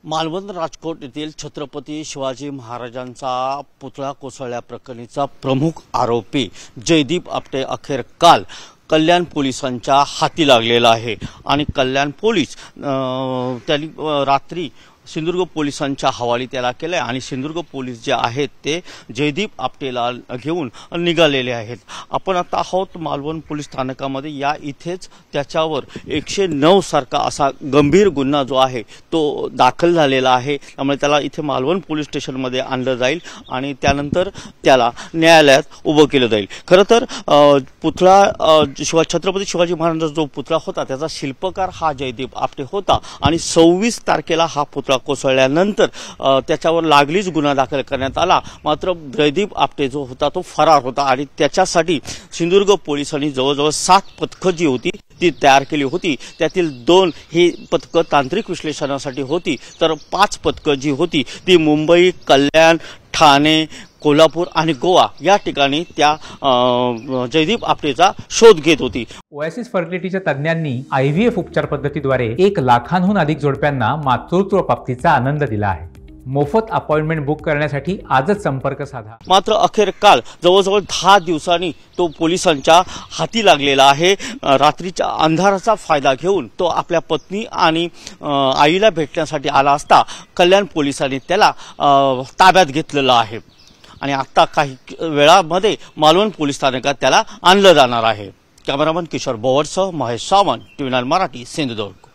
मालवण राजकोट येथील छत्रपती शिवाजी महाराजांचा पुतळा कोसळल्याप्रकरणीचा प्रमुख आरोपी जयदीप आपटे अखेर काल कल्याण पोलिसांच्या हाती लागलेला आहे आणि कल्याण पोलीस त्यांनी रात्री सिंधुदुर्ग पोलिसांच्या हवाली त्याला केले आणि सिंधुदुर्ग पोलीस जे आहेत ते जयदीप आपटेला घेऊन निघालेले आहेत। आपण आता आहोत मालवण पोलीस स्थानकामध्ये। या इथेच त्याच्यावर 109 सारखा असा गंभीर गुन्हा जो आहे तो दाखल झालेला आहे। त्यामुळे त्याला इथे मालवण पोलीस स्टेशनमध्ये आणलं जाईल आणि त्यानंतर त्याला न्यायालयात उभं केलं जाईल। खरं तर पुतळा छत्रपती शिवाजी महाराजांचा जो पुतळा होता त्याचा शिल्पकार हा जयदीप आपटे होता आणि 26 तारखेला हा पुतळा कोसळल्यानंतर त्याच्यावर लागलीच गुन्हा दाखल करण्यात आला। मात्र जयदीप आपटे जो होता तो फरार होता आणि त्याच्यासाठी सिंधुदुर्ग पोलिसांनी जवळजवळ 7 पथकं जी होती ती तयार केली होती। त्यातील 2 ही पथकं तांत्रिक विश्लेषणासाठी होती तर 5 पथकं जी होती ती मुंबई, कल्याण, ठाणे, कोल्हापूर आणि गोवा या ठिकाणी त्या जयदीप आपटेचा शोध घेत होती। ओएसिस फर्टिलिटीच्या तज्ञांनी IVF उपचार पद्धतीद्वारे 1 लाखांहून अधिक जोडप्यांना मातृत्व प्राप्तीचा आनंद दिला आहे। मोफत अपॉइंटमेंट बुक करण्यासाठी आजच संपर्क साधा। मात्र अखेर काल जवळजवळ 10 दिवसांनी तो पोलिसांच्या हाती लागलेला आहे। रात्रीच्या अंधाराचा फायदा घेऊन तो आपल्या पत्नी आणि आईला भेटण्यासाठी आला असता कल्याण पोलिसांनी त्याला ताब्यात घेतलेलं आहे आणि आता काही वेळामध्ये मालवण पोलीस स्थानकात त्याला आणलं जाणार आहे। कॅमेरामन किशोर बोवरसह महेश सावंत, TV9 मराठी, सिंधुदुर्ग।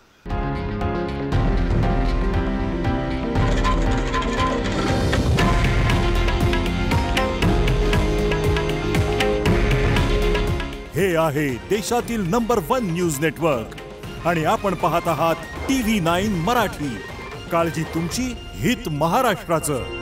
हे आहे देशातील नंबर 1 न्यूज नेटवर्क आणि आपण पाहत आहात TV9 मराठी। काळजी तुमची, हित महाराष्ट्राचं।